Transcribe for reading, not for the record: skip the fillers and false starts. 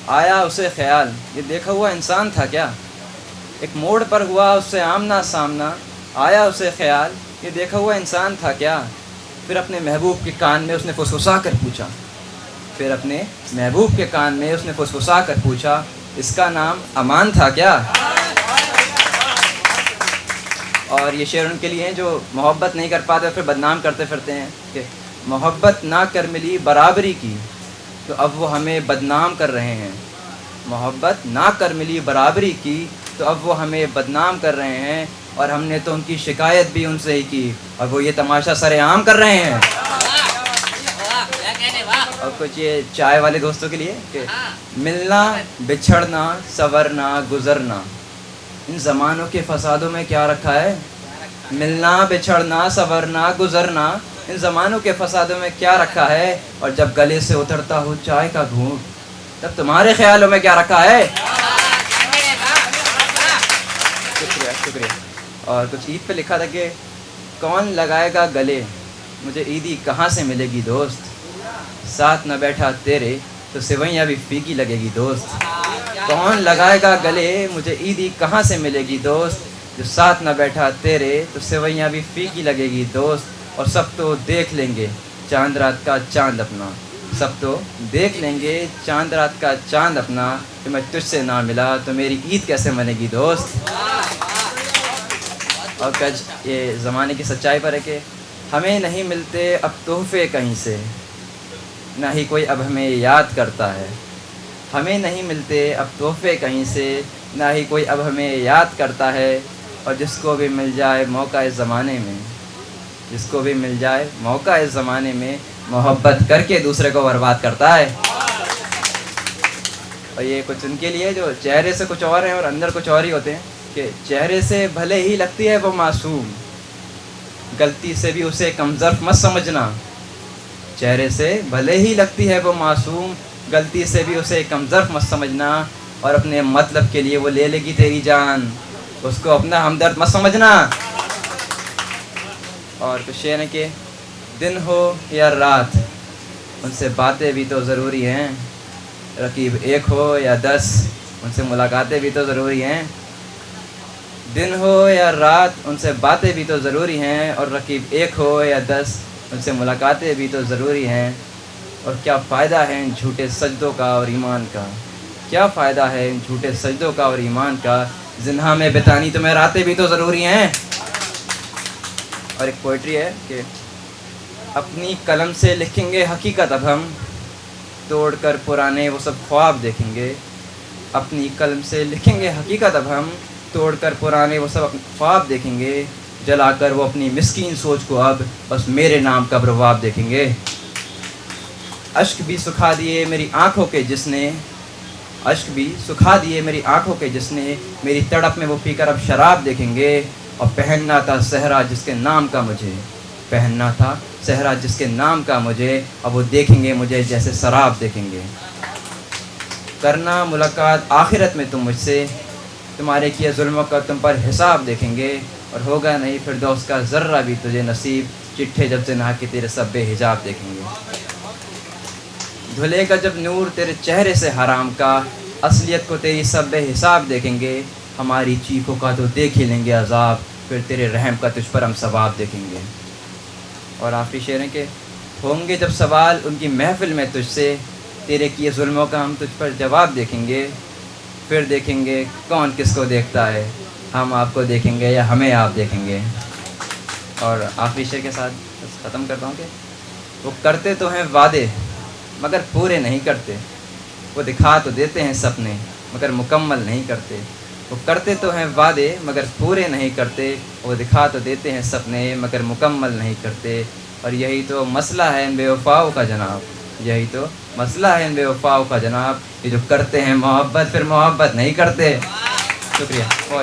آیا اسے خیال، یہ دیکھا ہوا انسان تھا کیا؟ ایک موڑ پر ہوا اس سے آمنا سامنا، آیا اسے خیال، یہ دیکھا ہوا انسان تھا کیا؟ پھر اپنے محبوب کے کان میں اس نے فسفسا کر پوچھا، پھر اپنے محبوب کے کان میں اس نے فسفسا کر پوچھا، اس کا نام امان تھا کیا؟ اور یہ شعر ان کے لیے ہیں جو محبت نہیں کر پاتے پھر بدنام کرتے پھرتے ہیں کہ محبت نہ کر ملی برابری کی تو اب وہ ہمیں بدنام کر رہے ہیں، محبت نہ کر ملی برابری کی تو اب وہ ہمیں بدنام کر رہے ہیں، اور ہم نے تو ان کی شکایت بھی ان سے ہی کی اور وہ یہ تماشا سر عام کر رہے ہیں۔ اور کچھ یہ چائے والے دوستوں کے لیے کہ ملنا بچھڑنا سنورنا گزرنا، ان زمانوں کے فسادوں میں کیا رکھا ہے؟ ملنا بچھڑنا سنورنا گزرنا، ان زمانوں کے فسادوں میں کیا رکھا ہے؟ اور جب گلے سے اترتا ہو چائے کا گھونٹ تب تمہارے خیالوں میں کیا رکھا ہے؟ شکریہ شکریہ۔ اور کچھ عید پہ لکھا تھا کہ کون لگائے گا گلے مجھے عیدی کہاں سے ملے گی دوست، ساتھ نہ بیٹھا تیرے تو سوئیاں بھی پھیکی لگے گی دوست، کون لگائے گا گلے مجھے عیدی کہاں سے ملے گی دوست، جو ساتھ نہ بیٹھا تیرے تو سوئیاں بھی پھیکی لگے گی دوست، اور سب تو دیکھ لیں گے چاند رات کا چاند اپنا، سب تو دیکھ لیں گے چاند رات کا چاند اپنا، کہ میں تجھ سے نہ ملا تو میری عید کیسے منے گی دوست۔ اور کچھ یہ زمانے کی سچائی پر ہے کہ ہمیں نہیں ملتے اب تحفے کہیں سے، نہ ہی کوئی اب ہمیں یاد کرتا ہے، ہمیں نہیں ملتے اب تحفے کہیں سے، نہ ہی کوئی اب ہمیں یاد کرتا ہے، اور جس کو بھی مل جائے موقع اس زمانے میں، جس کو بھی مل جائے موقع اس زمانے میں، محبت کر کے دوسرے کو برباد کرتا ہے۔ اور یہ کچھ ان کے لیے جو چہرے سے کچھ اور ہیں اور اندر کچھ اور ہی ہوتے ہیں کہ چہرے سے بھلے ہی لگتی ہے وہ معصوم، غلطی سے بھی اسے کمظرف مت سمجھنا، چہرے سے بھلے ہی لگتی ہے وہ معصوم، غلطی سے بھی اسے کمظرف مت سمجھنا، اور اپنے مطلب کے لیے وہ لے لے گی تیری جان، اس کو اپنا ہمدرد مت سمجھنا۔ اور کچھ شعر ہے کہ دن ہو یا رات ان سے باتیں بھی تو ضروری ہیں، رقیب ایک ہو یا 10 ان سے ملاقاتیں بھی تو ضروری ہیں، دن ہو یا رات ان سے باتیں بھی تو ضروری ہیں، اور رقیب ایک ہو یا 10 ان سے ملاقاتیں بھی تو ضروری ہیں، اور کیا فائدہ ہے ان جھوٹے سجدوں کا اور ایمان کا، کیا فائدہ ہے ان جھوٹے سجدوں کا اور ایمان کا، زنہا میں بتانی تمہیں راتیں بھی تو ضروری ہیں۔ اور ایک پوئٹری ہے کہ اپنی قلم سے لکھیں گے حقیقت اب ہم، توڑ کر پرانے وہ سب خواب دیکھیں گے، اپنی قلم سے لکھیں گے حقیقت اب ہم، توڑ کر پرانے وہ سب خواب دیکھیں گے، جلا کر وہ اپنی مسکین سوچ کو اب بس میرے نام کا برواب دیکھیں گے، اشک بھی سکھا دیے میری آنکھوں کے جس نے، اشک بھی سکھا دیے میری آنکھوں کے جس نے، میری تڑپ میں وہ پی کر اب شراب دیکھیں گے، اور پہننا تھا صحرا جس کے نام کا مجھے، پہننا تھا صحرا جس کے نام کا مجھے، اب وہ دیکھیں گے مجھے جیسے سراب دیکھیں گے، کرنا ملاقات آخرت میں تم مجھ سے، تمہارے کیے ظلموں کا تم پر حساب دیکھیں گے، اور ہوگا نہیں فردوس کا ذرہ بھی تجھے نصیب، چٹھے جب سے نہا کے تیرے سب بے حجاب دیکھیں گے، دھلے گا جب نور تیرے چہرے سے حرام کا، اصلیت کو تیری سب بے حساب دیکھیں گے، ہماری چیخوں کا تو دیکھ ہی لیں گے عذاب، پھر تیرے رحم کا تجھ پر ہم ثواب دیکھیں گے۔ اور آخری شعر ہے کہ ہوں گے جب سوال ان کی محفل میں تجھ سے، تیرے کیے ظلموں کا ہم تجھ پر جواب دیکھیں گے، پھر دیکھیں گے کون کس کو دیکھتا ہے، ہم آپ کو دیکھیں گے یا ہمیں آپ دیکھیں گے۔ اور آخری شعر کے ساتھ بس ختم کرتا ہوں کہ وہ کرتے تو ہیں وعدے مگر پورے نہیں کرتے، وہ دکھا تو دیتے ہیں سپنے مگر مکمل نہیں کرتے، وہ کرتے تو ہیں وعدے مگر پورے نہیں کرتے، وہ دکھا تو دیتے ہیں سپنے مگر مکمل نہیں کرتے، اور یہی تو مسئلہ ہے ان بے وفاؤں کا جناب، یہی تو مسئلہ ہے ان بے وفاؤں کا جناب، یہ جو کرتے ہیں محبت پھر محبت نہیں کرتے۔ شکریہ۔